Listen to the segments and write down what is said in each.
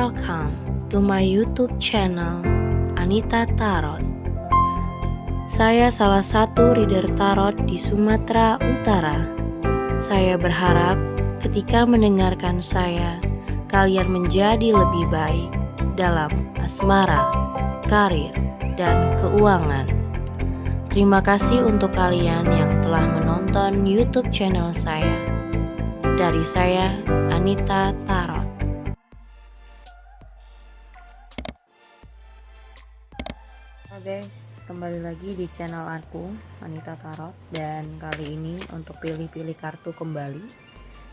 Welcome to my YouTube channel Anita Tarot. Saya salah satu reader tarot di Sumatera Utara. Saya berharap ketika mendengarkan saya, kalian menjadi lebih baik dalam asmara, karir, dan keuangan. Terima kasih untuk kalian yang telah menonton YouTube channel saya. Dari saya, Anita Tarot. Halo guys, kembali lagi di channel aku, Anita Tarot. Dan kali ini untuk pilih-pilih kartu kembali.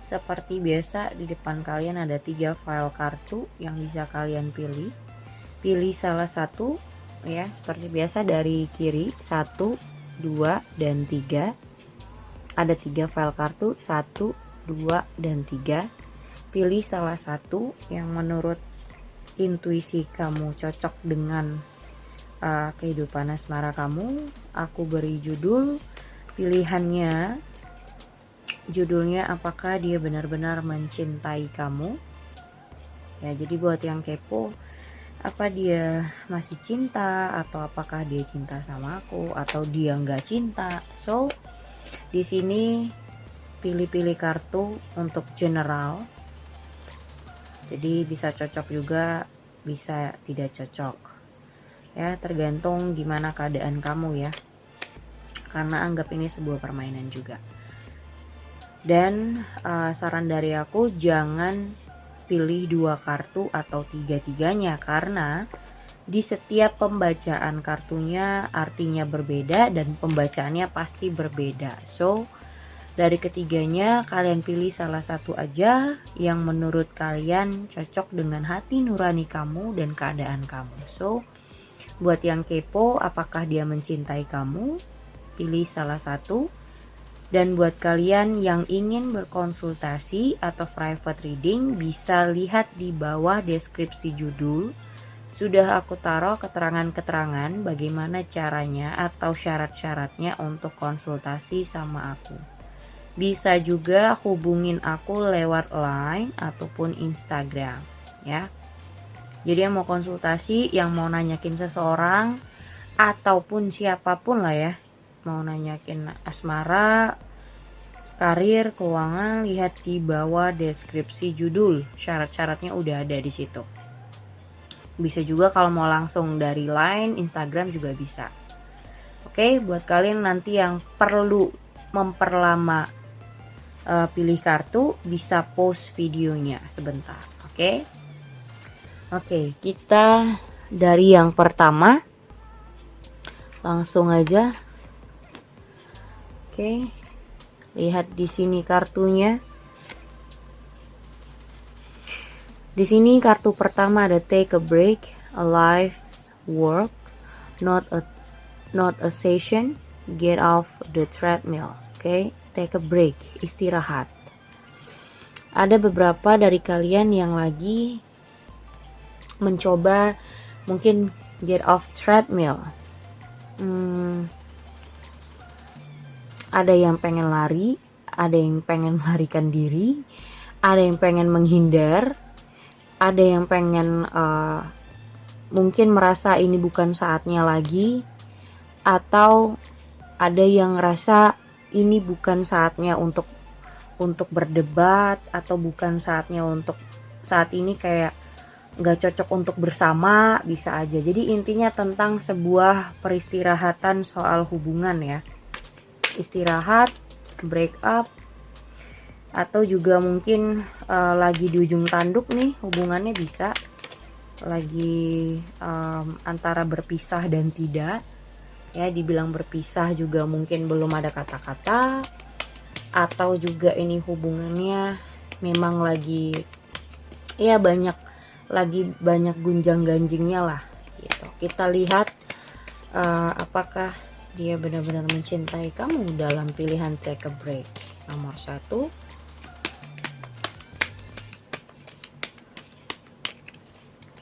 Seperti biasa, di depan kalian ada 3 file kartu yang bisa kalian pilih. Pilih salah satu ya, seperti biasa dari kiri, 1, 2, dan 3. Ada 3 file kartu, 1, 2, dan 3. Pilih salah satu yang menurut intuisi kamu cocok dengan kehidupan asmara kamu. Aku beri judul pilihannya. Judulnya apakah dia benar-benar mencintai kamu. Ya, jadi buat yang kepo, apa dia masih cinta, atau apakah dia cinta sama aku, atau dia nggak cinta. So di sini pilih-pilih kartu untuk general, jadi bisa cocok juga, bisa tidak cocok ya, tergantung gimana keadaan kamu ya, karena anggap ini sebuah permainan juga. Dan saran dari aku, jangan pilih 2 kartu atau 3-tiganya, karena di setiap pembacaan kartunya artinya berbeda dan pembacaannya pasti berbeda. So dari ketiganya kalian pilih salah satu aja yang menurut kalian cocok dengan hati nurani kamu dan keadaan kamu. So buat yang kepo apakah dia mencintai kamu, pilih salah satu. Dan buat kalian yang ingin berkonsultasi atau private reading, bisa lihat di bawah deskripsi judul. Sudah aku taruh keterangan-keterangan bagaimana caranya atau syarat-syaratnya untuk konsultasi sama aku. Bisa juga hubungin aku lewat line ataupun Instagram ya. Jadi yang mau konsultasi, yang mau nanyakin seseorang, ataupun siapapun lah ya, mau nanyakin asmara, karir, keuangan, lihat di bawah deskripsi judul. Syarat-syaratnya udah ada di situ. Bisa juga kalau mau langsung dari line, Instagram juga bisa. Oke, buat kalian nanti yang perlu memperlama pilih kartu, bisa pause videonya sebentar. Oke, kita dari yang pertama langsung aja. Oke, lihat di sini kartunya. Di sini kartu pertama ada take a break, a life's work, not a session, get off the treadmill. Oke, take a break, istirahat. Ada beberapa dari kalian yang lagi mencoba mungkin get off treadmill. Ada yang pengen lari, ada yang pengen melarikan diri, ada yang pengen menghindar, ada yang pengen mungkin merasa ini bukan saatnya lagi, atau ada yang ngerasa ini bukan saatnya untuk berdebat, atau bukan saatnya untuk saat ini kayak nggak cocok untuk bersama, bisa aja. Jadi intinya tentang sebuah peristirahatan soal hubungan ya, istirahat, break up, atau juga mungkin lagi di ujung tanduk nih hubungannya, bisa lagi antara berpisah dan tidak ya. Dibilang berpisah juga mungkin belum ada kata-kata, atau juga ini hubungannya memang lagi ya banyak gunjang ganjingnya lah gitu. Kita lihat apakah dia benar-benar mencintai kamu dalam pilihan take a break. Nomor 1,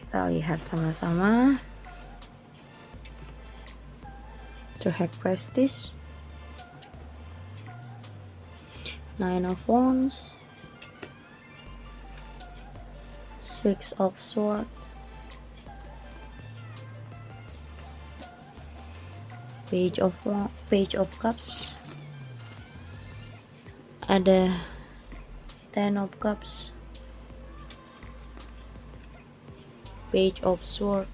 kita lihat sama-sama. To High Prestige, 9 of Wands, Six of Swords, Page of Cups, ada Ten of Cups, Page of Swords,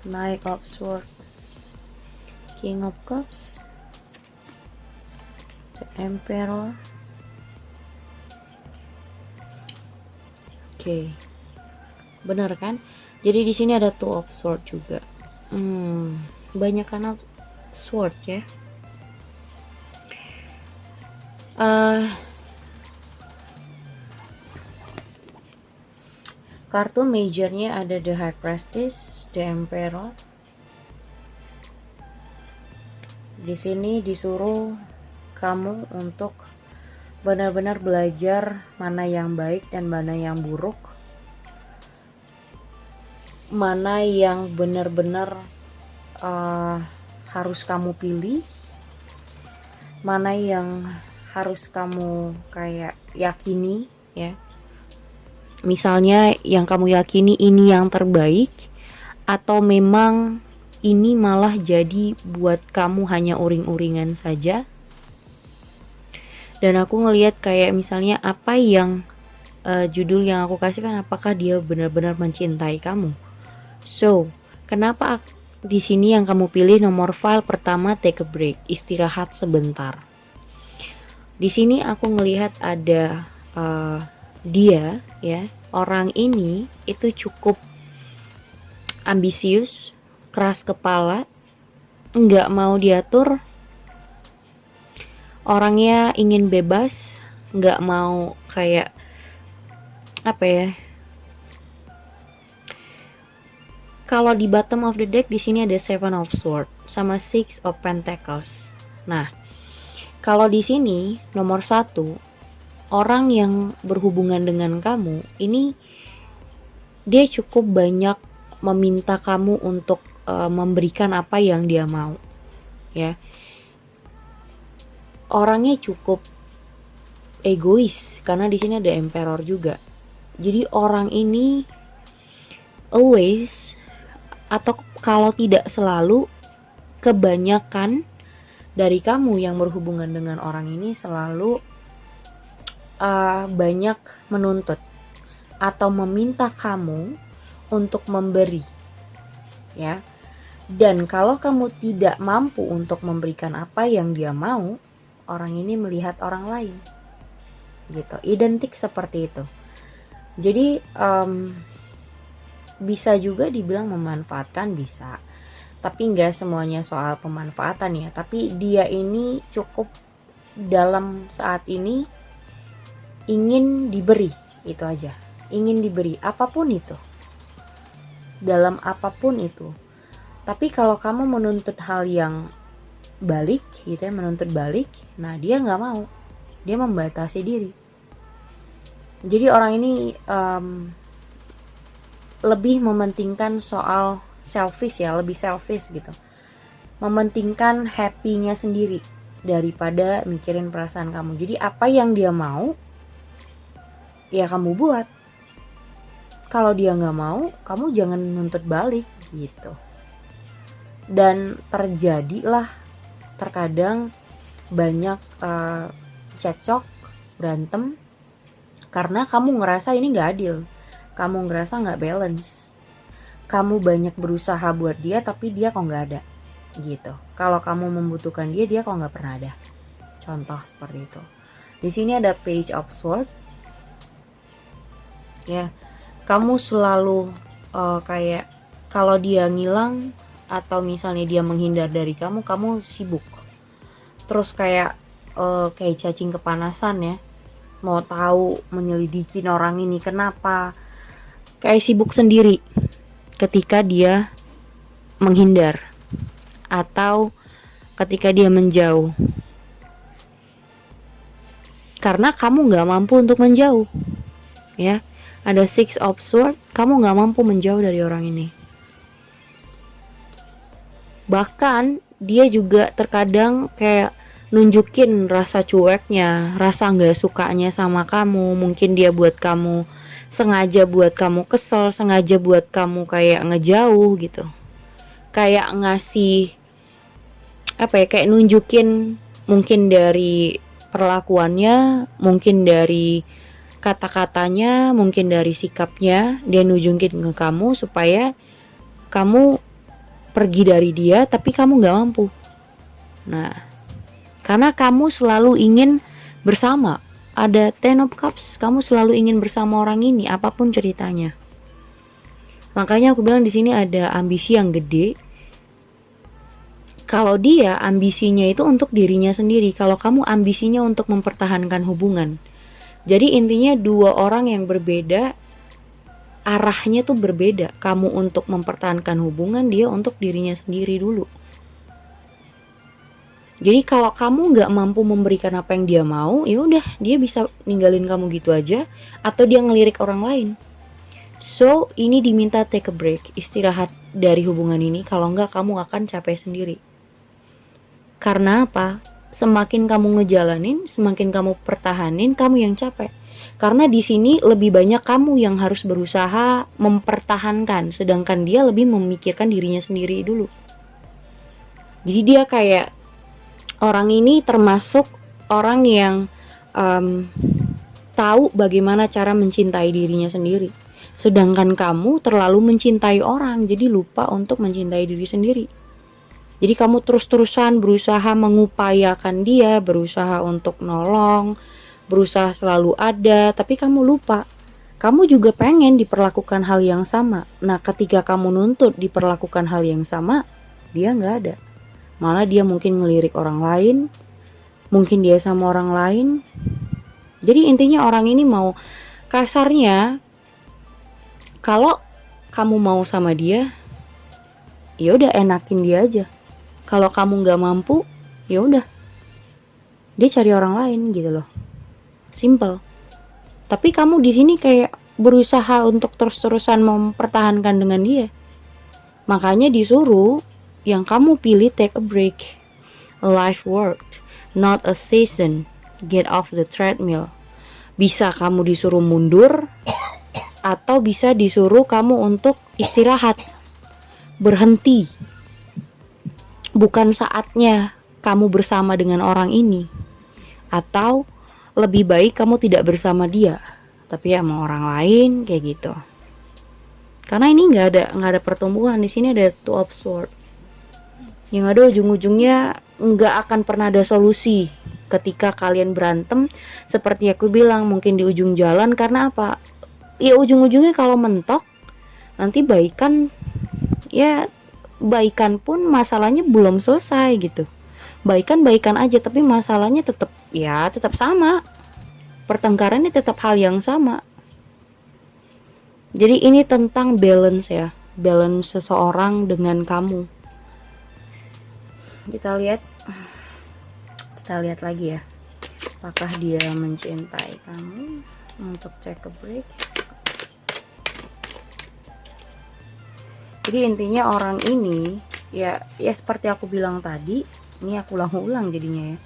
Knight of Swords, King of Cups, The Emperor. Oke, bener kan? Jadi di sini ada Two of Swords juga. Banyak kan sword ya. Kartu majornya ada The High Priestess, The Emperor. Di sini disuruh kamu untuk benar-benar belajar mana yang baik dan mana yang buruk, mana yang benar-benar harus kamu pilih, mana yang harus kamu kayak yakini ya. Misalnya yang kamu yakini ini yang terbaik, atau memang ini malah jadi buat kamu hanya uring-uringan saja. Dan aku ngelihat kayak misalnya apa yang judul yang aku kasih kan, apakah dia benar-benar mencintai kamu. So, kenapa di sini yang kamu pilih nomor file pertama, take a break, istirahat sebentar. Di sini aku ngelihat ada dia ya, orang ini itu cukup ambisius, keras kepala, nggak mau diatur. Orangnya ingin bebas, nggak mau kayak apa ya. Kalau di bottom of the deck di sini ada Seven of Swords sama Six of Pentacles. Nah, kalau di sini nomor 1, orang yang berhubungan dengan kamu ini dia cukup banyak meminta kamu untuk memberikan apa yang dia mau, ya. Orangnya cukup egois karena di sini ada Emperor juga. Jadi orang ini always, atau kalau tidak selalu, kebanyakan dari kamu yang berhubungan dengan orang ini selalu banyak menuntut atau meminta kamu untuk memberi, ya. Dan kalau kamu tidak mampu untuk memberikan apa yang dia mau, orang ini melihat orang lain gitu, identik seperti itu. Jadi bisa juga dibilang memanfaatkan, bisa, tapi nggak semuanya soal pemanfaatan ya. Tapi dia ini cukup dalam saat ini ingin diberi, itu aja, ingin diberi apapun itu, dalam apapun itu. Tapi kalau kamu menuntut hal yang balik gitu ya, menuntut balik, nah dia nggak mau, dia membatasi diri. Jadi orang ini lebih mementingkan soal selfish ya, lebih selfish gitu, mementingkan happy-nya sendiri daripada mikirin perasaan kamu. Jadi apa yang dia mau ya kamu buat, kalau dia nggak mau kamu jangan nuntut balik gitu. Dan terjadilah terkadang banyak cekcok, berantem karena kamu ngerasa ini nggak adil, kamu ngerasa nggak balance, kamu banyak berusaha buat dia tapi dia kok nggak ada gitu. Kalau kamu membutuhkan dia, dia kok nggak pernah ada. Contoh seperti itu. Di sini ada Page of Swords ya. Kamu selalu kayak kalau dia ngilang atau misalnya dia menghindar dari kamu, kamu sibuk terus kayak cacing kepanasan ya, mau tahu menyelidikin orang ini kenapa, kayak sibuk sendiri ketika dia menghindar atau ketika dia menjauh, karena kamu nggak mampu untuk menjauh ya. Ada Six of Swords, kamu nggak mampu menjauh dari orang ini. Bahkan dia juga terkadang kayak nunjukin rasa cueknya, rasa nggak sukanya sama kamu. Mungkin dia buat kamu sengaja buat kamu kesel, sengaja buat kamu kayak ngejauh gitu, kayak ngasih apa ya, kayak nunjukin mungkin dari perlakuannya, mungkin dari kata-katanya, mungkin dari sikapnya, dia nunjukin ke kamu supaya kamu pergi dari dia tapi kamu gak mampu. Nah, karena kamu selalu ingin bersama, ada Ten of Cups, kamu selalu ingin bersama orang ini apapun ceritanya. Makanya aku bilang di sini ada ambisi yang gede. Kalau dia ambisinya itu untuk dirinya sendiri, kalau kamu ambisinya untuk mempertahankan hubungan. Jadi intinya dua orang yang berbeda, arahnya tuh berbeda. Kamu untuk mempertahankan hubungan, dia untuk dirinya sendiri dulu. Jadi kalau kamu nggak mampu memberikan apa yang dia mau, ya udah dia bisa ninggalin kamu gitu aja, atau dia ngelirik orang lain. So ini diminta take a break, istirahat dari hubungan ini. Kalau nggak kamu akan capek sendiri. Karena apa? Semakin kamu ngejalanin, semakin kamu pertahanin, kamu yang capek. Karena di sini lebih banyak kamu yang harus berusaha mempertahankan, sedangkan dia lebih memikirkan dirinya sendiri dulu. Jadi dia kayak orang ini termasuk orang yang tahu bagaimana cara mencintai dirinya sendiri. Sedangkan kamu terlalu mencintai orang, jadi lupa untuk mencintai diri sendiri. Jadi kamu terus-terusan berusaha mengupayakan dia, berusaha untuk nolong, berusaha selalu ada, tapi kamu lupa. Kamu juga pengen diperlakukan hal yang sama. Nah, ketika kamu nuntut diperlakukan hal yang sama, dia nggak ada. Malah dia mungkin ngelirik orang lain, mungkin dia sama orang lain. Jadi intinya orang ini mau, kasarnya, kalau kamu mau sama dia, ya udah enakin dia aja. Kalau kamu nggak mampu, ya udah, dia cari orang lain gitu loh. Simple. Tapi kamu di sini kayak berusaha untuk terus-terusan mempertahankan dengan dia. Makanya disuruh yang kamu pilih take a break. A life work, not a season. Get off the treadmill. Bisa kamu disuruh mundur, atau bisa disuruh kamu untuk istirahat, berhenti. Bukan saatnya kamu bersama dengan orang ini, atau lebih baik kamu tidak bersama dia, tapi sama orang lain kayak gitu. Karena ini nggak ada pertumbuhan. Di sini ada Two of Swords. Yang ada ujung-ujungnya nggak akan pernah ada solusi ketika kalian berantem. Seperti aku bilang, mungkin di ujung jalan. Karena apa? Ya ujung-ujungnya kalau mentok, nanti baikan, ya baikan pun masalahnya belum selesai gitu. Baikan aja, tapi masalahnya tetap sama. Pertengkarannya tetap hal yang sama. Jadi ini tentang balance ya, balance seseorang dengan kamu. Kita lihat lagi ya, apakah dia mencintai kamu. Untuk check a break. Jadi intinya orang ini ya seperti aku bilang tadi, ini aku ulang-ulang jadinya ya.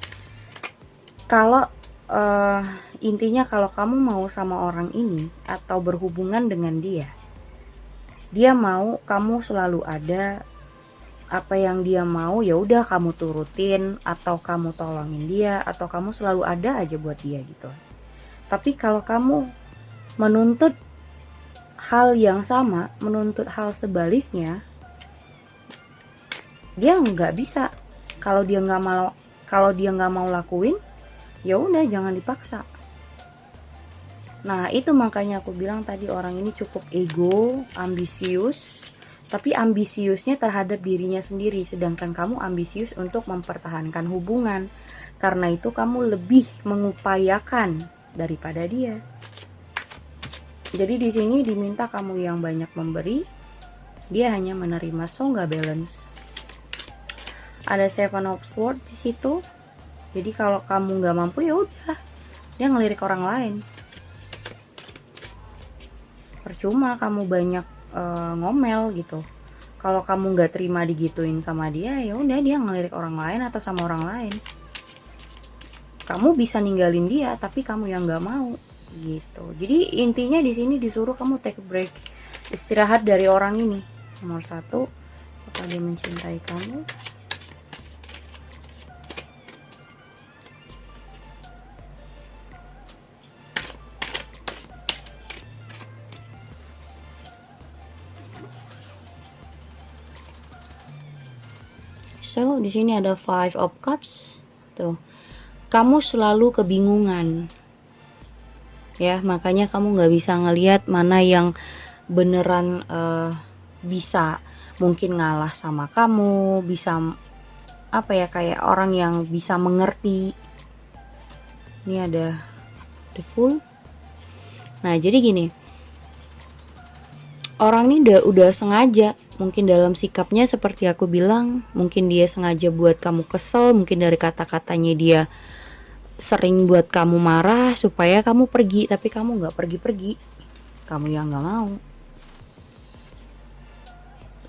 Kalau intinya kalau kamu mau sama orang ini atau berhubungan dengan dia mau kamu selalu ada. Apa yang dia mau ya udah kamu turutin, atau kamu tolongin dia, atau kamu selalu ada aja buat dia gitu. Tapi kalau kamu menuntut hal yang sama, menuntut hal sebaliknya, dia nggak bisa. Kalau dia nggak mau lakuin, ya udah jangan dipaksa. Nah itu makanya aku bilang tadi, orang ini cukup ego, ambisius, tapi ambisiusnya terhadap dirinya sendiri, sedangkan kamu ambisius untuk mempertahankan hubungan. Karena itu kamu lebih mengupayakan daripada dia. Jadi di sini diminta kamu yang banyak memberi, dia hanya menerima. So nggak balance. Ada Seven of Swords di situ. Jadi kalau kamu nggak mampu ya udah, dia ngelirik orang lain. Percuma kamu banyak ngomel gitu. Kalau kamu nggak terima digituin sama dia, ya udah dia ngelirik orang lain atau sama orang lain. kamu bisa ninggalin dia tapi kamu yang nggak mau gitu. Jadi intinya di sini disuruh kamu take a break, istirahat dari orang ini. Nomor 1, apakah dia mencintai kamu? So, di sini ada Five of Cups. Tuh. Kamu selalu kebingungan. Ya, makanya kamu nggak bisa ngelihat mana yang beneran bisa mungkin ngalah sama kamu, bisa apa ya, kayak orang yang bisa mengerti. Ini ada the Fool. Nah, jadi gini. Orang ini udah sengaja, mungkin dalam sikapnya seperti aku bilang, mungkin dia sengaja buat kamu kesel, mungkin dari kata-katanya dia sering buat kamu marah supaya kamu pergi, tapi kamu nggak pergi-pergi, kamu yang nggak mau.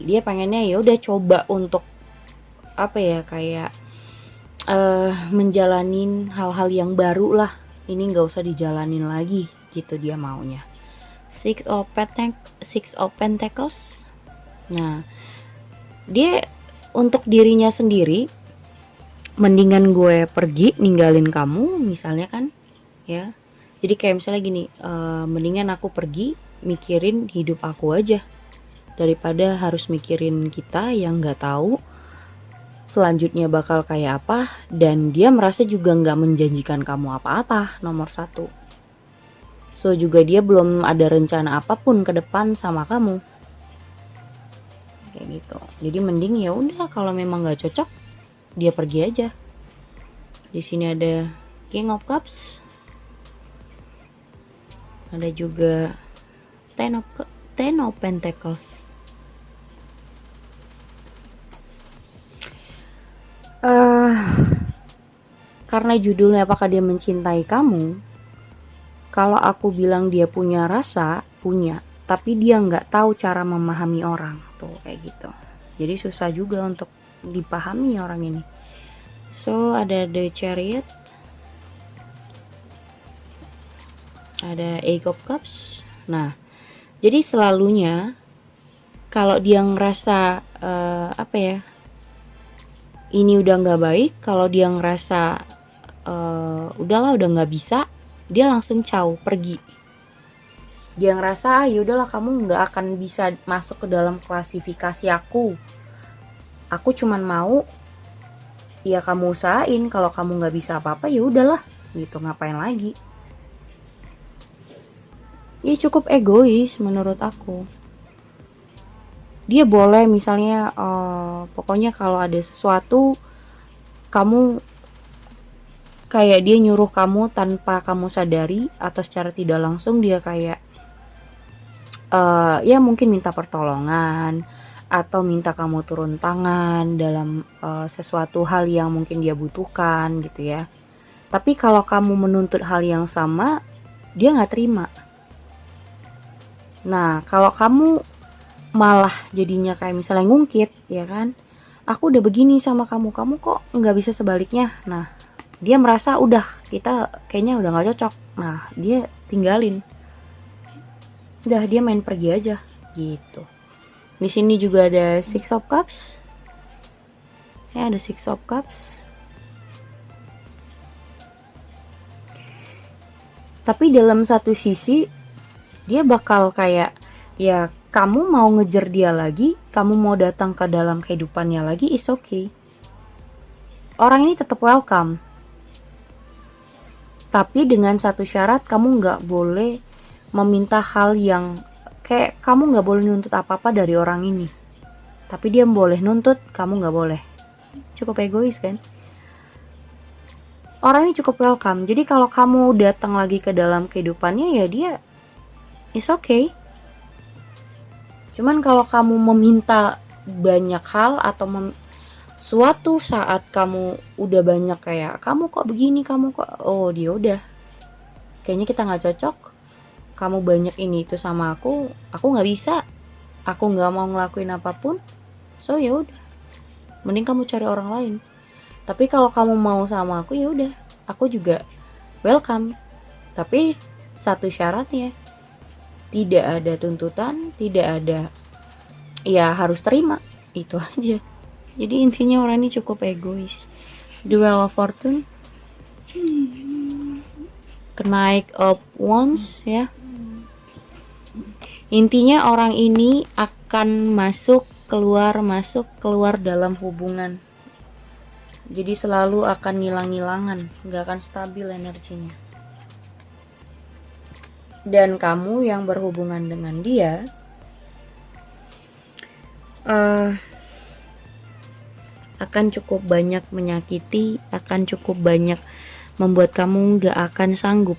Dia pengennya ya udah coba untuk apa ya, kayak menjalanin hal-hal yang baru lah, ini nggak usah dijalanin lagi gitu dia maunya. Six of Pentacles. Nah, dia untuk dirinya sendiri, mendingan gue pergi ninggalin kamu misalnya kan ya. Jadi kayak misalnya gini, mendingan aku pergi mikirin hidup aku aja daripada harus mikirin kita yang nggak tahu selanjutnya bakal kayak apa, dan dia merasa juga nggak menjanjikan kamu apa-apa. Nomor 1, so juga dia belum ada rencana apapun ke depan sama kamu kayak gitu. Jadi mending ya udah, kalau memang nggak cocok dia pergi aja. Di sini ada King of Cups, ada juga Ten of Pentacles. Karena judulnya apakah dia mencintai kamu, kalau aku bilang dia punya rasa, punya, tapi dia nggak tahu cara memahami orang tuh kayak gitu. Jadi susah juga untuk dipahami orang ini. So ada The Chariot, ada Eight of Cups. Nah, jadi selalunya kalau dia ngerasa apa ya, ini udah nggak baik, kalau dia ngerasa udahlah udah nggak bisa, dia langsung pergi. Dia ngerasa yaudahlah kamu nggak akan bisa masuk ke dalam klasifikasi aku cuman mau ya kamu usahain, kalau kamu nggak bisa apa-apa ya udahlah gitu, ngapain lagi. Ya cukup egois menurut aku. Dia boleh misalnya pokoknya kalau ada sesuatu kamu kayak dia nyuruh kamu tanpa kamu sadari atau secara tidak langsung, dia kayak ya mungkin minta pertolongan atau minta kamu turun tangan dalam sesuatu hal yang mungkin dia butuhkan gitu ya. Tapi kalau kamu menuntut hal yang sama, dia nggak terima. Nah, kalau kamu malah jadinya kayak misalnya ngungkit, ya kan, aku udah begini sama kamu kok nggak bisa sebaliknya. Nah, dia merasa udah kita kayaknya udah nggak cocok. Nah, dia tinggalin. Udah, dia main pergi aja gitu. Di sini juga ada Six of Cups. Ya, ada Six of Cups. Tapi dalam satu sisi dia bakal kayak ya kamu mau ngejar dia lagi, kamu mau datang ke dalam kehidupannya lagi, is okay. Orang ini tetap welcome. Tapi dengan satu syarat, kamu nggak boleh meminta hal yang kayak kamu nggak boleh nuntut apa-apa dari orang ini. Tapi dia boleh nuntut, kamu nggak boleh. Cukup egois kan? Orang ini cukup welcome. Jadi kalau kamu datang lagi ke dalam kehidupannya ya dia is okay. Cuman kalau kamu meminta banyak hal atau suatu saat kamu udah banyak kayak kamu kok begini, kamu kok, oh dia udah kayaknya kita nggak cocok, kamu banyak ini itu sama aku nggak bisa, aku nggak mau ngelakuin apapun, so ya udah, mending kamu cari orang lain. Tapi kalau kamu mau sama aku ya udah, aku juga welcome. Tapi satu syaratnya, tidak ada tuntutan, tidak ada ya harus terima, itu aja. Jadi intinya orang ini cukup egois. The Wheel of Fortune, kenaik up once ya. Intinya orang ini akan masuk keluar dalam hubungan. Jadi selalu akan ngilang-ngilangan, nggak akan stabil energinya. Dan kamu yang berhubungan dengan dia akan cukup banyak menyakiti, akan cukup banyak membuat kamu gak akan sanggup.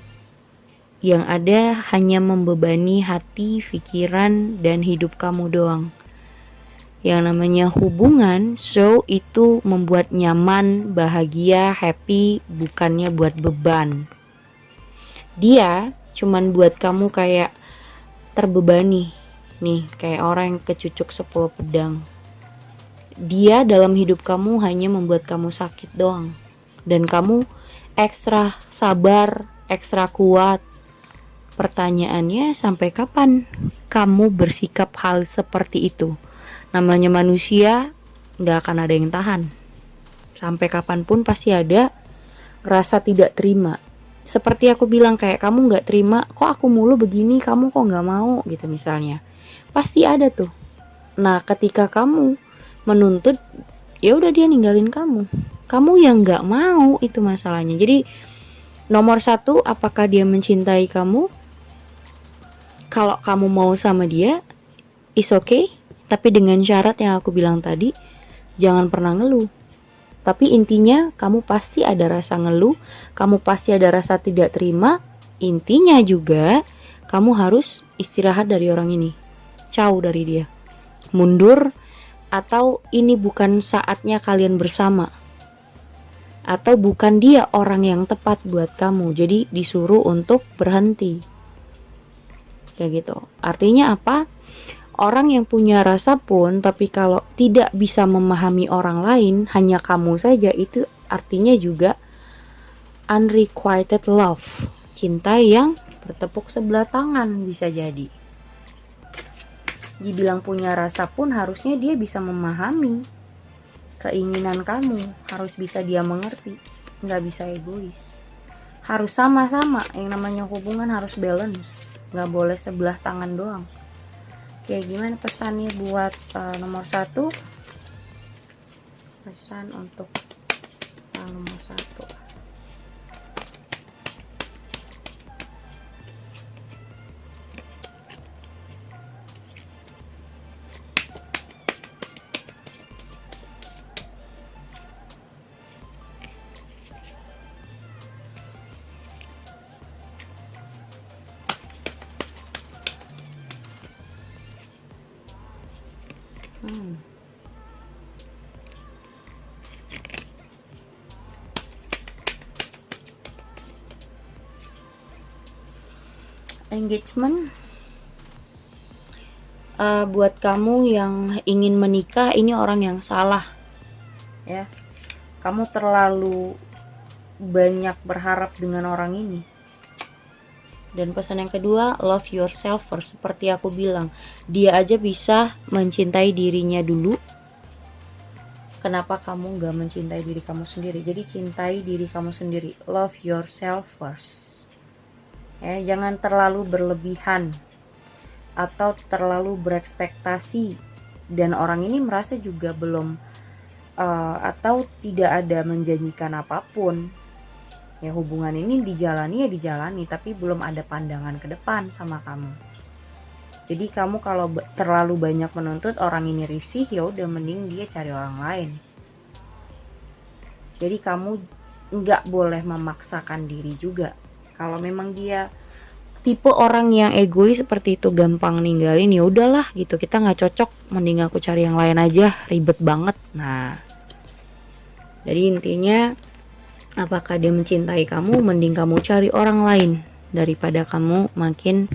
Yang ada hanya membebani hati, pikiran, dan hidup kamu doang. Yang namanya hubungan, so itu membuat nyaman, bahagia, happy, bukannya buat beban. Dia cuman buat kamu kayak terbebani. Nih, kayak orang yang kecucuk 10 pedang. Dia dalam hidup kamu hanya membuat kamu sakit doang. Dan kamu ekstra sabar, ekstra kuat. Pertanyaannya, sampai kapan kamu bersikap hal seperti itu? Namanya manusia, gak akan ada yang tahan. Sampai kapanpun pasti ada rasa tidak terima. Seperti aku bilang, kayak kamu gak terima, kok aku mulu begini, kamu kok gak mau gitu misalnya. Pasti ada tuh. Nah, ketika kamu menuntut, ya udah dia ninggalin kamu. Kamu yang gak mau, itu masalahnya. Jadi nomor satu, apakah dia mencintai kamu? Kalau kamu mau sama dia, is okay. Tapi dengan syarat yang aku bilang tadi, jangan pernah ngeluh. Tapi intinya kamu pasti ada rasa ngeluh, kamu pasti ada rasa tidak terima. Intinya juga kamu harus istirahat dari orang ini, jauh dari dia, mundur, atau ini bukan saatnya kalian bersama, atau bukan dia orang yang tepat buat kamu, jadi disuruh untuk berhenti. Kayak gitu. Artinya apa? Orang yang punya rasa pun, tapi kalau tidak bisa memahami orang lain, hanya kamu saja, itu artinya juga unrequited love, cinta yang bertepuk sebelah tangan bisa jadi. Dibilang punya rasa pun harusnya dia bisa memahami keinginan kamu, harus bisa dia mengerti, nggak bisa egois. Harus sama-sama, yang namanya hubungan harus balance, nggak boleh sebelah tangan doang. Kayak gimana pesannya buat nomor satu? Pesan untuk nomor satu. Engagement buat kamu yang ingin menikah, ini orang yang salah ya. Kamu terlalu banyak berharap dengan orang ini. Dan pesan yang kedua, love yourself first. Seperti aku bilang, dia aja bisa mencintai dirinya dulu. Kenapa kamu gak mencintai diri kamu sendiri? Jadi cintai diri kamu sendiri, love yourself first. Ya, jangan terlalu berlebihan atau terlalu berekspektasi, dan orang ini merasa juga belum atau tidak ada menjanjikan apapun. Ya, hubungan ini dijalani ya dijalani, tapi belum ada pandangan ke depan sama kamu. Jadi kamu kalau terlalu banyak menuntut, orang ini risih, ya udah mending dia cari orang lain. Jadi kamu nggak boleh memaksakan diri juga. Kalau memang dia tipe orang yang egois seperti itu, gampang ninggalin, ya udahlah gitu, kita nggak cocok, mending aku cari yang lain aja, ribet banget. Nah, jadi intinya, apakah dia mencintai kamu, mending kamu cari orang lain daripada kamu makin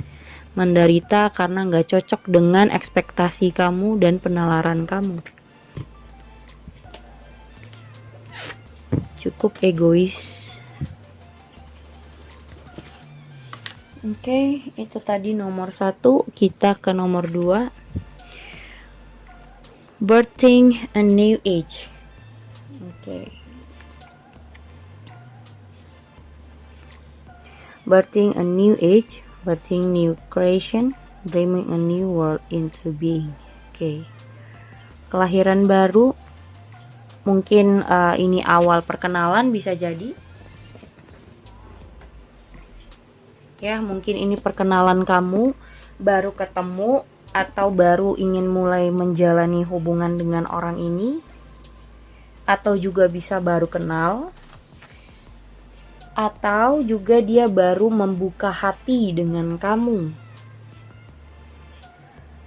menderita karena nggak cocok dengan ekspektasi kamu dan penalaran kamu. Cukup egois Oke, itu tadi nomor 1. Kita ke nomor 2. Birthing a new age. Oke. Birthing a new age, birthing new creation, bringing a new world into being. Oke. Kelahiran baru. Mungkin ini awal perkenalan, bisa jadi. Ya, mungkin ini perkenalan kamu, baru ketemu atau baru ingin mulai menjalani hubungan dengan orang ini, atau juga bisa baru kenal, atau juga dia baru membuka hati dengan kamu.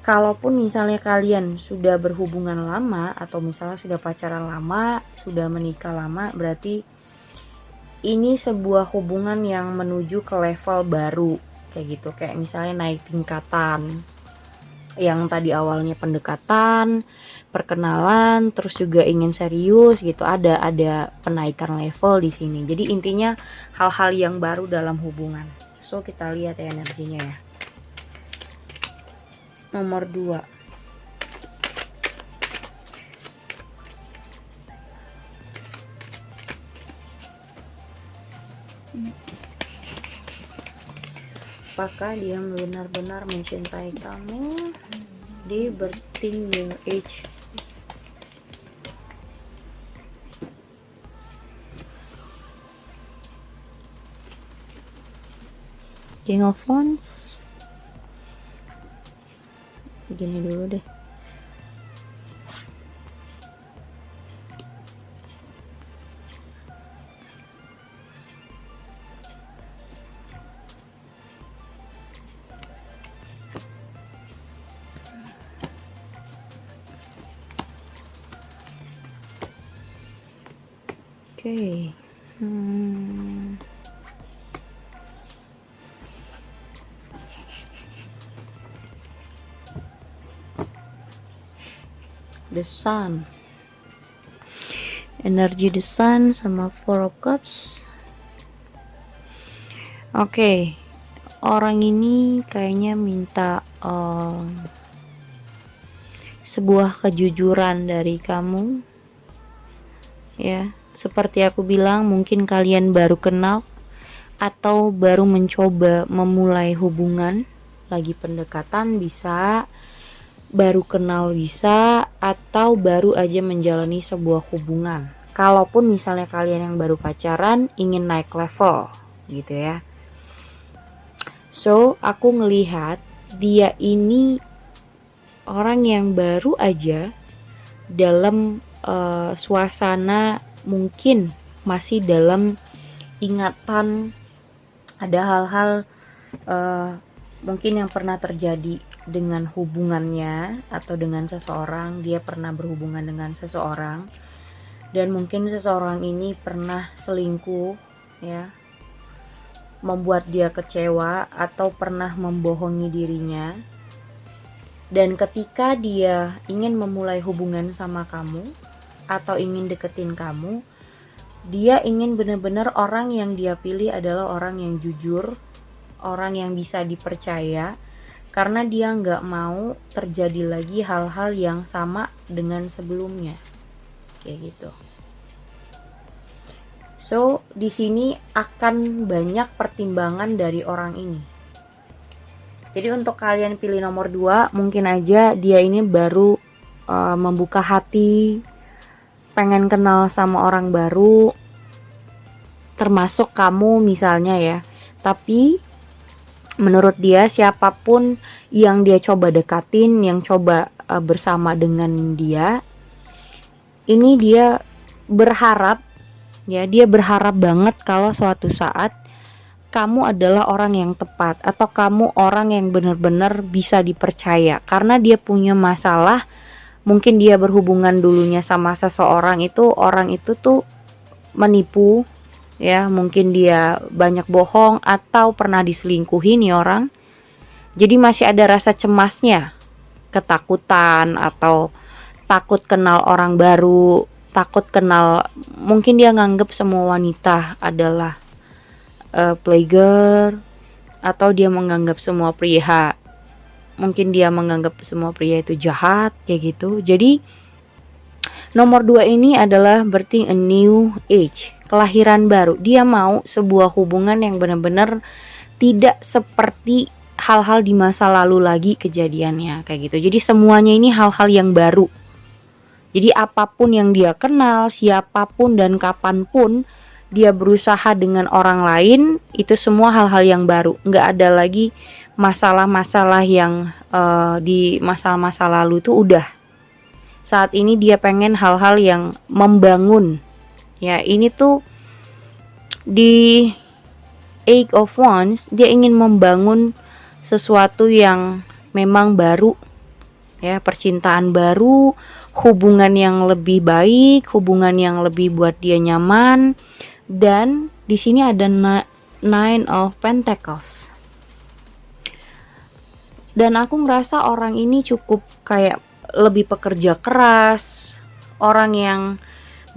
Kalaupun misalnya kalian sudah berhubungan lama, atau misalnya sudah pacaran lama, sudah menikah lama, berarti ini sebuah hubungan yang menuju ke level baru, kayak gitu. Kayak misalnya naik tingkatan. Yang tadi awalnya pendekatan, perkenalan, terus juga ingin serius gitu. Ada penaikan level di sini. Jadi intinya hal-hal yang baru dalam hubungan. So kita lihat ya energinya ya. Nomor 2. Apakah dia benar-benar mencintai kamu di birthing new age? King of Wands. Begini dulu deh. Oke. The Sun. Energi The Sun sama Four of Cups. Oke. Orang ini kayaknya minta sebuah kejujuran dari kamu. Ya, seperti aku bilang, mungkin kalian baru kenal atau baru mencoba memulai hubungan, lagi pendekatan bisa, baru kenal bisa, atau baru aja menjalani sebuah hubungan. Kalaupun misalnya kalian yang baru pacaran ingin naik level gitu ya. So, aku ngelihat dia ini orang yang baru aja dalam suasana, mungkin masih dalam ingatan, ada hal-hal mungkin yang pernah terjadi dengan hubungannya atau dengan seseorang. Dia pernah berhubungan dengan seseorang dan mungkin seseorang ini pernah selingkuh ya, membuat dia kecewa atau pernah membohongi dirinya. Dan ketika dia ingin memulai hubungan sama kamu atau ingin deketin kamu, dia ingin benar-benar orang yang dia pilih adalah orang yang jujur, orang yang bisa dipercaya, karena dia nggak mau terjadi lagi hal-hal yang sama dengan sebelumnya, kayak gitu. So di sini akan banyak pertimbangan dari orang ini. Jadi untuk kalian pilih nomor 2, mungkin aja dia ini baru membuka hati, pengen kenal sama orang baru, termasuk kamu misalnya ya. Tapi menurut dia siapapun yang dia coba dekatin, yang coba bersama dengan dia, ini dia berharap ya, dia berharap banget kalau suatu saat kamu adalah orang yang tepat atau kamu orang yang benar-benar bisa dipercaya. Karena dia punya masalah, mungkin dia berhubungan dulunya sama seseorang itu, orang itu tuh menipu ya, mungkin dia banyak bohong atau pernah diselingkuhi nih orang. Jadi masih ada rasa cemasnya, ketakutan atau takut kenal orang baru, takut kenal, mungkin dia nganggep semua wanita adalah playgirl atau dia menganggap semua pria, mungkin dia menganggap semua pria itu jahat kayak gitu. Jadi nomor 2 ini adalah berarti a new age, kelahiran baru. Dia mau sebuah hubungan yang benar-benar tidak seperti hal-hal di masa lalu lagi kejadiannya kayak gitu. Jadi semuanya ini hal-hal yang baru. Jadi apapun yang dia kenal, siapapun dan kapanpun dia berusaha dengan orang lain, itu semua hal-hal yang baru. Nggak ada lagi masalah-masalah yang di masa-masa lalu itu udah. Saat ini dia pengen hal-hal yang membangun. Ya, ini tuh di Eight of Wands, dia ingin membangun sesuatu yang memang baru. Ya, percintaan baru, hubungan yang lebih baik, hubungan yang lebih buat dia nyaman. Dan di sini ada Nine of Pentacles. Dan aku ngerasa orang ini cukup kayak lebih pekerja keras, orang yang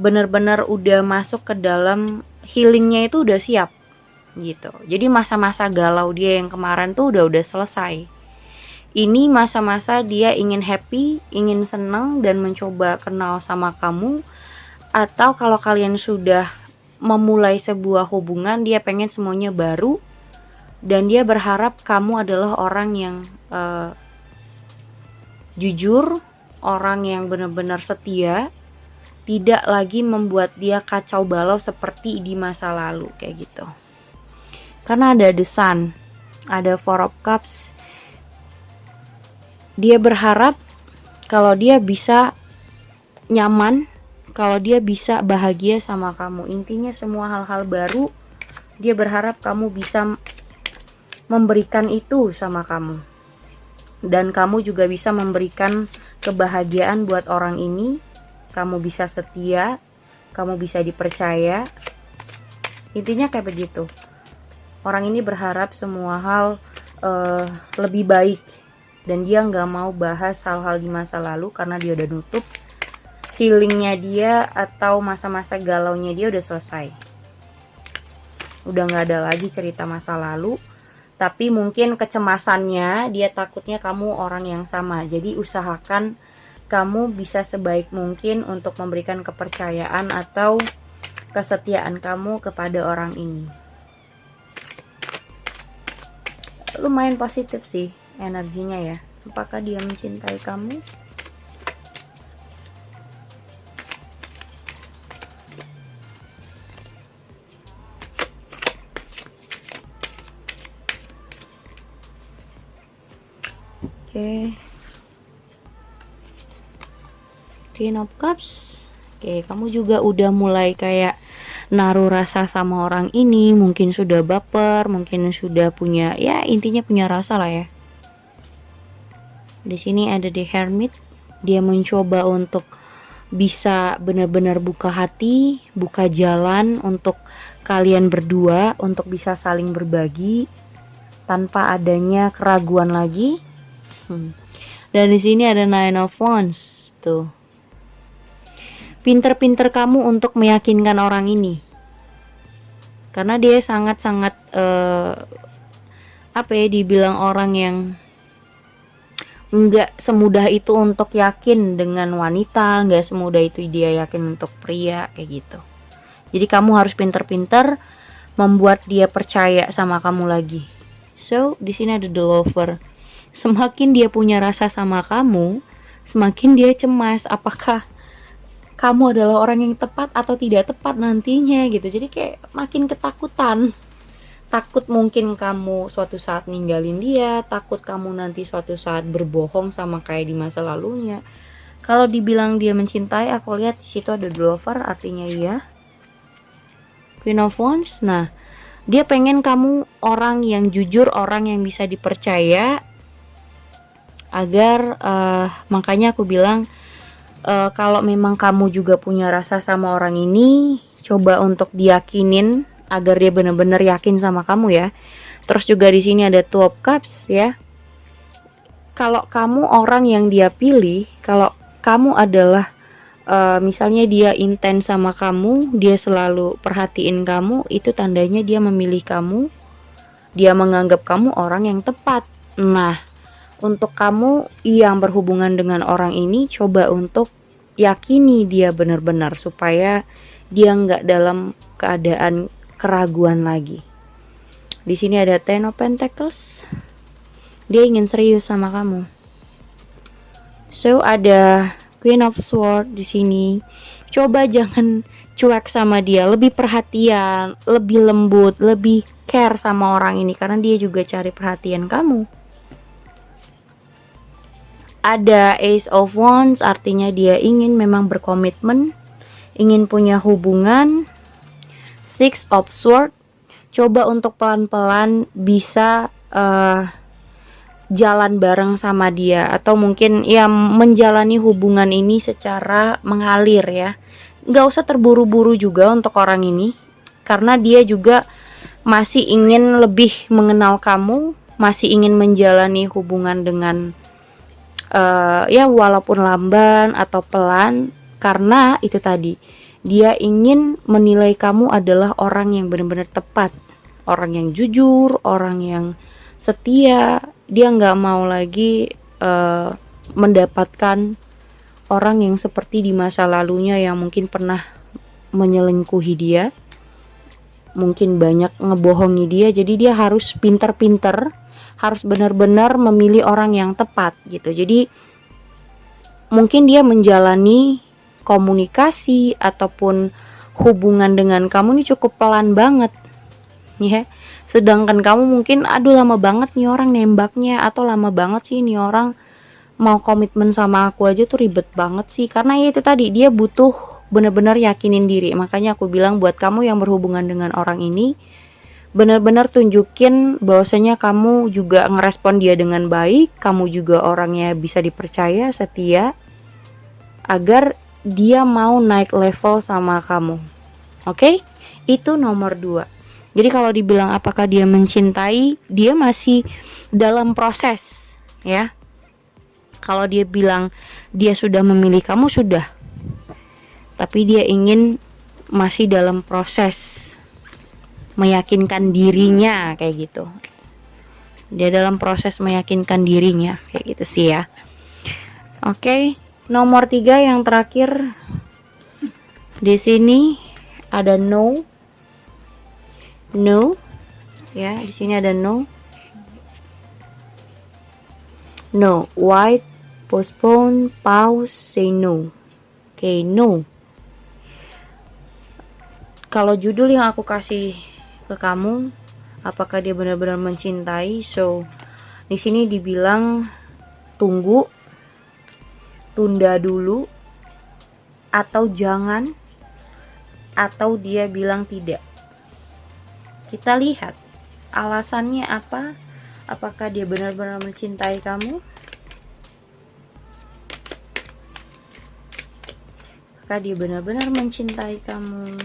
benar-benar udah masuk ke dalam healingnya itu udah siap gitu. Jadi masa-masa galau dia yang kemarin tuh udah selesai. Ini masa-masa dia ingin happy, ingin senang dan mencoba kenal sama kamu. Atau kalau kalian sudah memulai sebuah hubungan, dia pengen semuanya baru dan dia berharap kamu adalah orang yang jujur, orang yang benar-benar setia, tidak lagi membuat dia kacau balau seperti di masa lalu kayak gitu. Karena ada The Sun, ada Four of Cups. Dia berharap kalau dia bisa nyaman, kalau dia bisa bahagia sama kamu. Intinya semua hal-hal baru, dia berharap kamu bisa memberikan itu sama kamu. Dan kamu juga bisa memberikan kebahagiaan buat orang ini. Kamu bisa setia, kamu bisa dipercaya. Intinya kayak begitu. Orang ini berharap semua hal lebih baik. Dan dia nggak mau bahas hal-hal di masa lalu karena dia udah nutup. Healingnya dia atau masa-masa galaunya dia udah selesai. Udah nggak ada lagi cerita masa lalu. Tapi mungkin kecemasannya, dia takutnya kamu orang yang sama. Jadi usahakan kamu bisa sebaik mungkin untuk memberikan kepercayaan atau kesetiaan kamu kepada orang ini. Lumayan positif sih energinya ya. Apakah dia mencintai kamu? Oke. Queen of Cups. Oke, kamu juga udah mulai kayak naruh rasa sama orang ini, mungkin sudah baper, mungkin sudah punya, ya intinya punya rasa lah ya. Di sini ada The Hermit. Dia mencoba untuk bisa benar-benar buka hati, buka jalan untuk kalian berdua, untuk bisa saling berbagi tanpa adanya keraguan lagi. Dan di sini ada Nine of Wands tuh. Pinter-pinter kamu untuk meyakinkan orang ini, karena dia sangat-sangat dibilang orang yang nggak semudah itu untuk yakin dengan wanita, nggak semudah itu dia yakin untuk pria kayak gitu. Jadi kamu harus pinter-pinter membuat dia percaya sama kamu lagi. So di sini ada The Lover. Semakin dia punya rasa sama kamu, semakin dia cemas apakah kamu adalah orang yang tepat atau tidak tepat nantinya gitu. Jadi kayak makin ketakutan. Takut mungkin kamu suatu saat ninggalin dia, takut kamu nanti suatu saat berbohong sama kayak di masa lalunya. Kalau dibilang dia mencintai, aku lihat di situ ada The Lover, artinya iya. Queen of Wands. Nah, dia pengen kamu orang yang jujur, orang yang bisa dipercaya. Agar makanya aku bilang kalau memang kamu juga punya rasa sama orang ini, coba untuk diyakinin agar dia benar-benar yakin sama kamu ya. Terus juga di sini ada Two of Cups ya. Kalau kamu orang yang dia pilih, kalau kamu adalah misalnya dia intens sama kamu, dia selalu perhatiin kamu, itu tandanya dia memilih kamu. dia menganggap kamu orang yang tepat. Nah, untuk kamu yang berhubungan dengan orang ini, coba untuk yakini dia benar-benar supaya dia nggak dalam keadaan keraguan lagi. Di sini ada Ten of Pentacles. Dia ingin serius sama kamu. So ada Queen of Swords di sini. Coba jangan cuek sama dia, lebih perhatian, lebih lembut, lebih care sama orang ini karena dia juga cari perhatian kamu. Ada Ace of Wands, artinya dia ingin memang berkomitmen, ingin punya hubungan. Six of Swords, coba untuk pelan-pelan bisa jalan bareng sama dia, atau mungkin ya menjalani hubungan ini secara mengalir ya. Nggak usah terburu-buru juga untuk orang ini, karena dia juga masih ingin lebih mengenal kamu, masih ingin menjalani hubungan dengan ya walaupun lamban atau pelan, karena itu tadi dia ingin menilai kamu adalah orang yang benar-benar tepat, orang yang jujur, orang yang setia. Dia nggak mau lagi mendapatkan orang yang seperti di masa lalunya yang mungkin pernah menyelingkuhi dia, mungkin banyak ngebohongi dia. Jadi dia harus pinter-pinter, harus benar-benar memilih orang yang tepat gitu. Jadi mungkin dia menjalani komunikasi ataupun hubungan dengan kamu ini cukup pelan banget ya. Sedangkan kamu mungkin aduh lama banget nih orang nembaknya, atau lama banget sih nih orang mau komitmen sama aku aja tuh ribet banget sih. Karena ya itu tadi, dia butuh benar-benar yakinin diri. Makanya aku bilang buat kamu yang berhubungan dengan orang ini, benar-benar tunjukin bahwasanya kamu juga ngerespon dia dengan baik, kamu juga orangnya bisa dipercaya, setia, agar dia mau naik level sama kamu. Oke? Itu nomor 2. Jadi kalau dibilang apakah dia mencintai, dia masih dalam proses ya. Kalau dia bilang dia sudah memilih kamu, sudah. Tapi dia ingin masih dalam proses meyakinkan dirinya kayak gitu. Dia dalam proses meyakinkan dirinya kayak gitu sih ya. Oke, nomor 3 yang terakhir. Di sini ada no. No. Ya, di sini ada no. No, white, postpone, pause, say no. Oke, no. Kalau judul yang aku kasih ke kamu, apakah dia benar-benar mencintai? So, di sini dibilang tunggu, tunda dulu, atau jangan, atau dia bilang tidak. Kita lihat alasannya apa. Apakah dia benar-benar mencintai kamu? Apakah dia benar-benar mencintai kamu?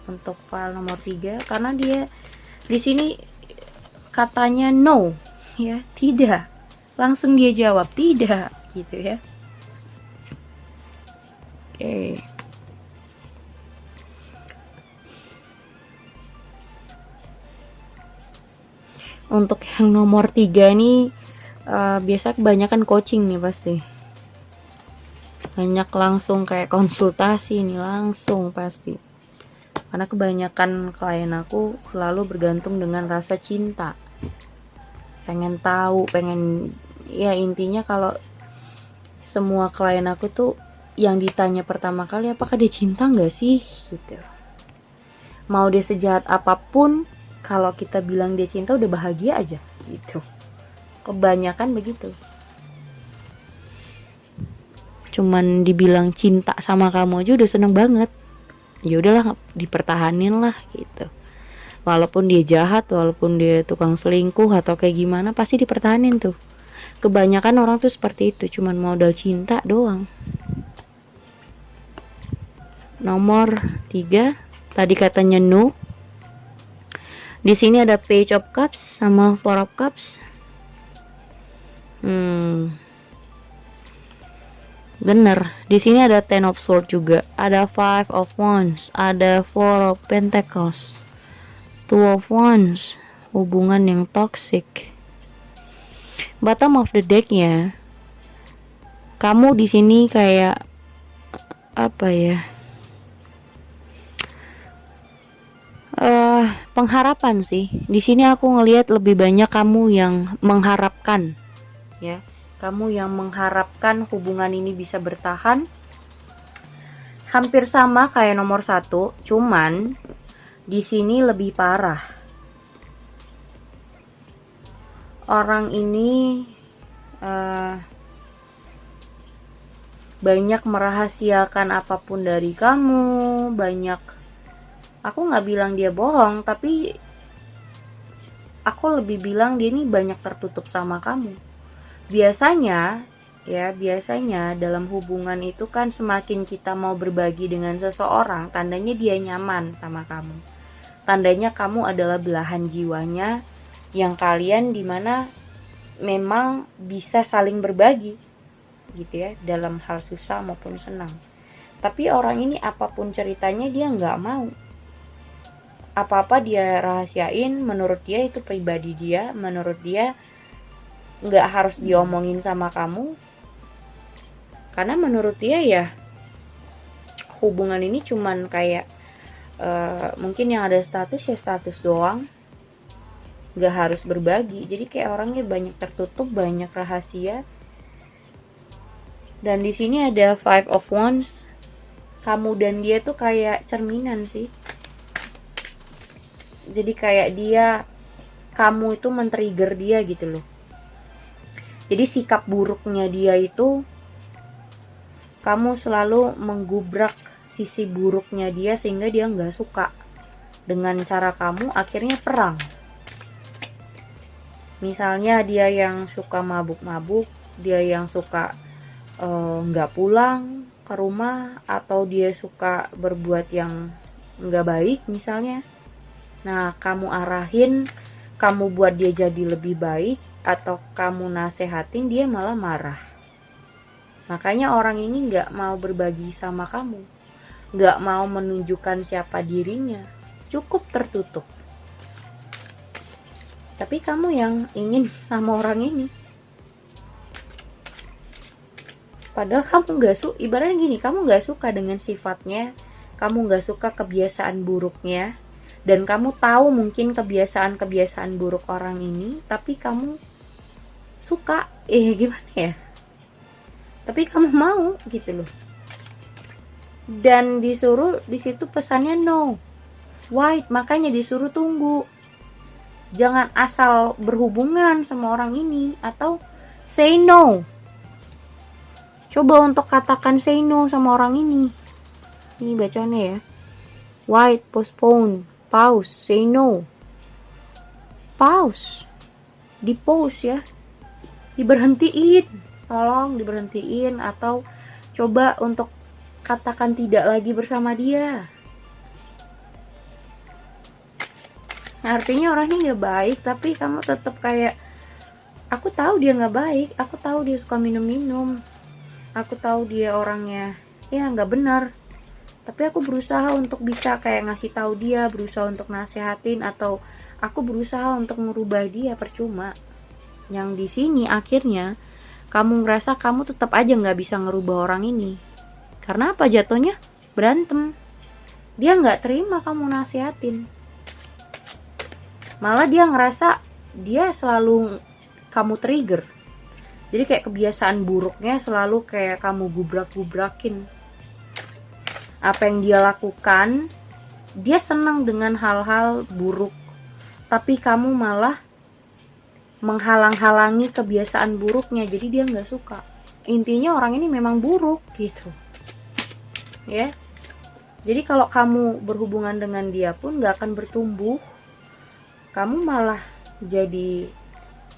Untuk file nomor 3, karena dia di sini katanya no ya, tidak. Langsung dia jawab tidak gitu ya. Oke. Untuk yang nomor 3 ini biasa kebanyakan coaching nih pasti. Banyak langsung kayak konsultasi nih langsung pasti. Karena kebanyakan klien aku selalu bergantung dengan rasa cinta. Pengen tahu, pengen ya intinya kalau semua klien aku tuh yang ditanya pertama kali apakah dia cinta nggak sih gitu. Mau dia sejahat apapun, kalau kita bilang dia cinta udah bahagia aja gitu. Kebanyakan begitu. Cuman dibilang cinta sama kamu aja udah seneng banget. Ya udahlah, dipertahanin lah gitu. Walaupun dia jahat, walaupun dia tukang selingkuh atau kayak gimana, pasti dipertahanin tuh. Kebanyakan orang tuh seperti itu, cuman modal cinta doang. Nomor 3, tadi katanya no. Di sini ada Page of Cups sama Four of Cups. Bener. Di sini ada Ten of Swords juga. Ada Five of Wands. Ada Four of Pentacles. Two of Wands, hubungan yang toxic. Bottom of the deck-nya, kamu di sini kayak apa ya? Pengharapan sih. Di sini aku ngelihat lebih banyak kamu yang mengharapkan, ya. Kamu yang mengharapkan hubungan ini bisa bertahan. Hampir sama kayak nomor 1, cuman di sini lebih parah. Orang ini banyak merahasiakan apapun dari kamu, banyak, aku nggak bilang dia bohong, tapi aku lebih bilang dia ini banyak tertutup sama kamu. Biasanya dalam hubungan itu kan semakin kita mau berbagi dengan seseorang, tandanya dia nyaman sama kamu, tandanya kamu adalah belahan jiwanya yang kalian dimana memang bisa saling berbagi gitu ya, dalam hal susah maupun senang. Tapi orang ini apapun ceritanya dia nggak mau, apa-apa dia rahasiain. Menurut dia itu pribadi dia, menurut dia nggak harus diomongin sama kamu, karena menurut dia ya hubungan ini cuman kayak mungkin yang ada status ya status doang, nggak harus berbagi. Jadi kayak orangnya banyak tertutup, banyak rahasia. Dan di sini ada Five of Wands. Kamu dan dia tuh kayak cerminan sih. Jadi kayak kamu itu men-trigger dia gitu loh. Jadi sikap buruknya dia itu, kamu selalu menggubrak sisi buruknya dia sehingga dia nggak suka. Dengan cara kamu akhirnya perang. Misalnya dia yang suka mabuk-mabuk, dia yang suka nggak pulang ke rumah, atau dia suka berbuat yang nggak baik misalnya. Nah, kamu arahin, kamu buat dia jadi lebih baik, atau kamu nasehatin, dia malah marah. Makanya orang ini nggak mau berbagi sama kamu, nggak mau menunjukkan siapa dirinya, cukup tertutup. Tapi kamu yang ingin sama orang ini, padahal kamu nggak suka. Ibaratnya gini, kamu nggak suka dengan sifatnya, kamu nggak suka kebiasaan buruknya, dan kamu tahu mungkin kebiasaan buruk orang ini, tapi kamu suka. Gimana ya? Tapi kamu mau gitu loh. Dan disuruh di situ pesannya no. White, makanya disuruh tunggu. Jangan asal berhubungan sama orang ini, atau say no. Coba untuk katakan say no sama orang ini. Ini bacanya ya. White, postpone, pause, say no. Pause. Di pause ya. Diberhentiin. Tolong diberhentiin, atau coba untuk katakan tidak lagi bersama dia. Artinya orang ini gak baik, tapi kamu tetap kayak, aku tahu dia gak baik, aku tahu dia suka minum-minum, aku tahu dia orangnya ya gak benar, tapi aku berusaha untuk bisa kayak ngasih tahu dia, berusaha untuk nasehatin, atau aku berusaha untuk merubah dia. Percuma. Yang di sini akhirnya kamu ngerasa kamu tetap aja gak bisa ngerubah orang ini. Karena apa? Jatuhnya berantem. Dia gak terima kamu nasehatin, malah dia ngerasa dia selalu kamu trigger. Jadi kayak kebiasaan buruknya selalu kayak kamu gubrak-gubrakin. Apa yang dia lakukan, dia senang dengan hal-hal buruk, tapi kamu malah menghalang-halangi kebiasaan buruknya. Jadi dia nggak suka. Intinya orang ini memang buruk gitu ya. Jadi kalau kamu berhubungan dengan dia pun nggak akan bertumbuh, kamu malah jadi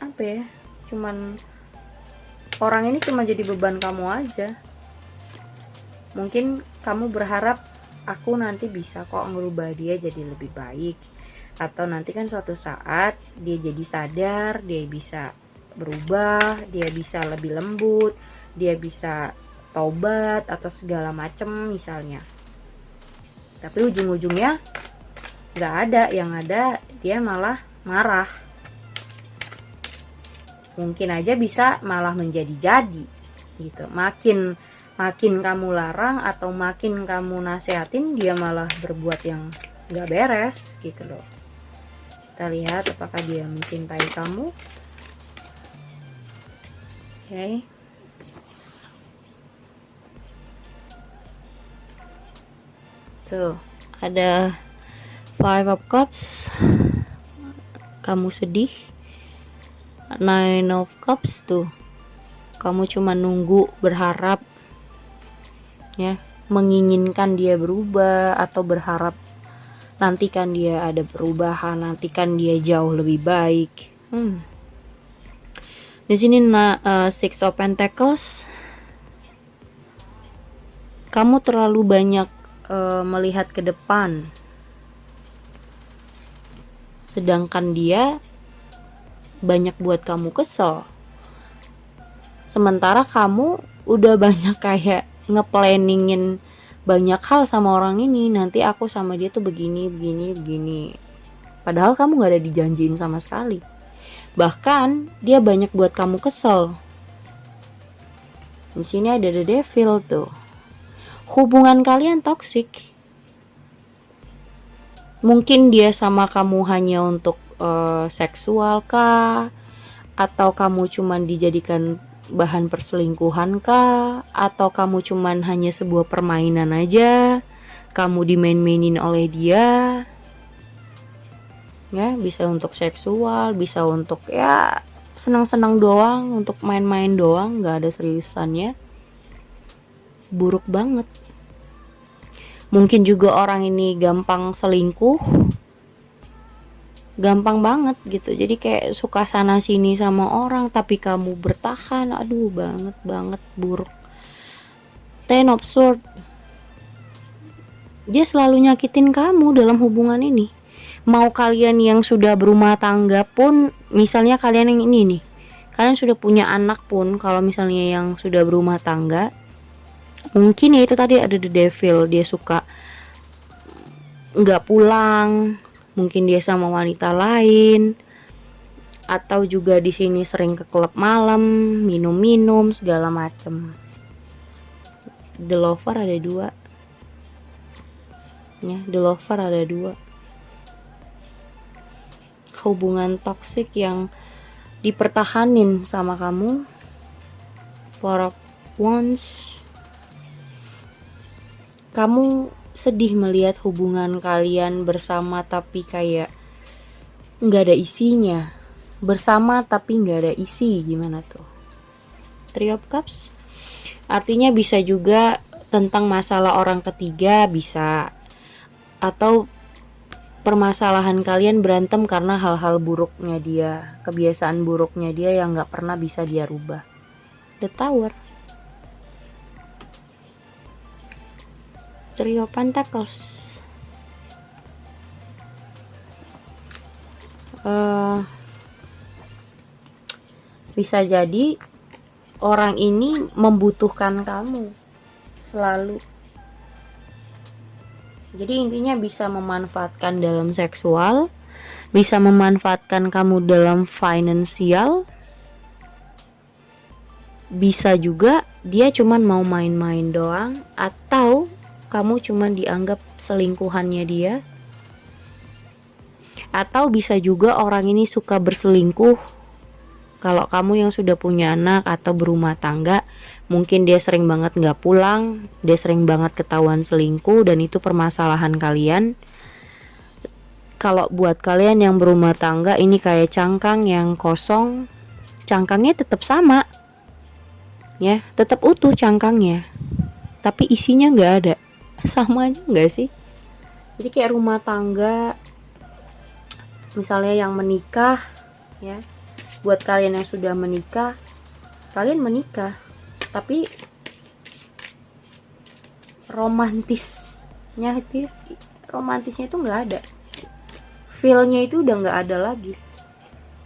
apa ya, cuman orang ini cuma jadi beban kamu aja. Mungkin kamu berharap aku nanti bisa kok ngerubah dia jadi lebih baik, atau nanti kan suatu saat dia jadi sadar, dia bisa berubah, dia bisa lebih lembut, dia bisa taubat atau segala macem misalnya. Tapi ujung-ujungnya nggak ada, yang ada dia malah marah. Mungkin aja bisa malah menjadi-jadi gitu. Makin kamu larang atau makin kamu nasehatin, dia malah berbuat yang nggak beres gitu loh. Kita lihat apakah dia mencintai kamu. Oke. Tuh, ada Five of Cups. Kamu sedih. Nine of Cups tuh. Kamu cuma nunggu, berharap ya, menginginkan dia berubah atau berharap nantikan dia ada perubahan, nantikan dia jauh lebih baik. Di sini Six of Pentacles. Kamu terlalu banyak melihat ke depan, sedangkan dia banyak buat kamu kesel. Sementara kamu udah banyak kayak ngeplanningin banyak hal sama orang ini. Nanti aku sama dia tuh begini. Padahal kamu gak ada dijanjiin sama sekali. Bahkan dia banyak buat kamu kesel. Di sini ada The Devil tuh. Hubungan kalian toksik. Mungkin dia sama kamu hanya untuk seksual kah? Atau kamu cuman dijadikan bahan perselingkuhan kah? Atau kamu cuman hanya sebuah permainan aja? Kamu dimain-mainin oleh dia? Ya, bisa untuk seksual, bisa untuk ya senang-senang doang, untuk main-main doang, gak ada seriusannya. Buruk banget. Mungkin juga orang ini gampang selingkuh, gampang banget gitu. Jadi kayak suka sana sini sama orang, tapi kamu bertahan. Aduh, banget buruk. Ten of Swords. Dia selalu nyakitin kamu dalam hubungan ini. Mau kalian yang sudah berumah tangga pun, misalnya kalian yang ini nih, kalian sudah punya anak pun, kalau misalnya yang sudah berumah tangga, mungkin ya itu tadi ada The Devil. Dia suka nggak pulang, mungkin dia sama wanita lain, atau juga di sini sering ke klub malam, minum segala macem. The Lover ada 2 ya, The Lover ada 2. Hubungan toksik yang dipertahanin sama kamu. Four of Wands. Kamu sedih melihat hubungan kalian bersama tapi kayak nggak ada isinya. Bersama tapi nggak ada isi, gimana tuh? Three of Cups. Artinya bisa juga tentang masalah orang ketiga, bisa. Atau permasalahan kalian berantem karena hal-hal buruknya dia, kebiasaan buruknya dia yang gak pernah bisa dia rubah. The Tower. Three of Pentacles. Bisa jadi orang ini membutuhkan kamu selalu. Jadi intinya bisa memanfaatkan dalam seksual, bisa memanfaatkan kamu dalam finansial, bisa juga dia cuman mau main-main doang, atau kamu cuman dianggap selingkuhannya dia, atau bisa juga orang ini suka berselingkuh. Kalau kamu yang sudah punya anak atau berumah tangga, mungkin dia sering banget gak pulang, dia sering banget ketahuan selingkuh, dan itu permasalahan kalian. Kalau buat kalian yang berumah tangga, ini kayak cangkang yang kosong, cangkangnya tetap sama ya, tetap utuh cangkangnya, tapi isinya gak ada. Sama aja gak sih? Jadi kayak rumah tangga, misalnya yang menikah ya, buat kalian yang sudah menikah, kalian menikah tapi romantisnya itu nggak ada, feelnya itu udah nggak ada lagi.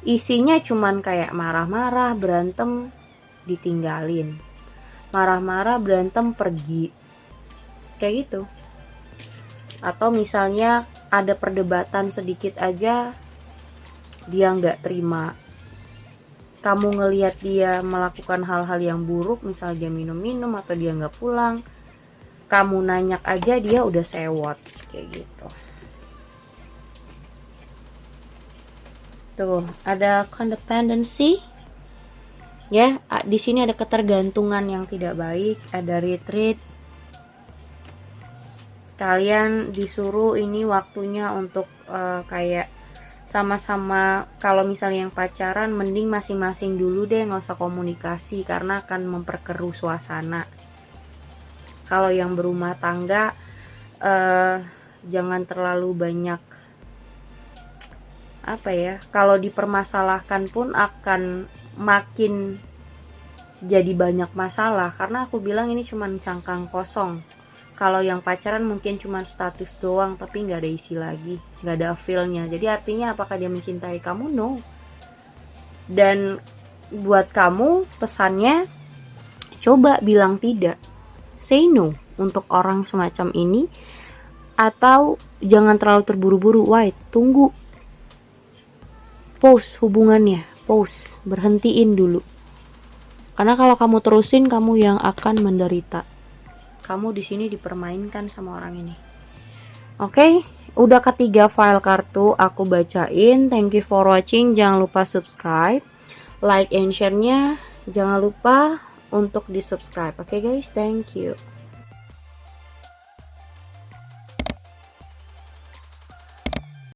Isinya cuman kayak marah-marah, berantem, ditinggalin, marah-marah, berantem, pergi, kayak gitu. Atau misalnya ada perdebatan sedikit aja dia nggak terima. Kamu ngelihat dia melakukan hal-hal yang buruk, misalnya dia minum-minum atau dia nggak pulang, kamu nanyak aja dia udah sewot kayak gitu. Tuh, ada codependency. Ya, di sini ada ketergantungan yang tidak baik, ada retreat. Kalian disuruh ini waktunya untuk kayak sama-sama, kalau misalnya yang pacaran mending masing-masing dulu deh, nggak usah komunikasi karena akan memperkeruh suasana. Kalau yang berumah tangga jangan terlalu banyak apa ya, kalau dipermasalahkan pun akan makin jadi banyak masalah, karena aku bilang ini cuma cangkang kosong. Kalau yang pacaran mungkin cuma status doang tapi nggak ada isi lagi, nggak ada feel-nya. Jadi artinya apakah dia mencintai kamu? No. Dan buat kamu pesannya, coba bilang tidak, say no untuk orang semacam ini, atau jangan terlalu terburu-buru. Wait, tunggu, pause hubungannya, pause, berhentiin dulu. Karena kalau kamu terusin, kamu yang akan menderita. Kamu di sini dipermainkan sama orang ini. Oke, udah ketiga file kartu aku bacain. Thank you for watching. Jangan lupa subscribe, like and share-nya. Jangan lupa untuk di subscribe. Oke guys, thank you.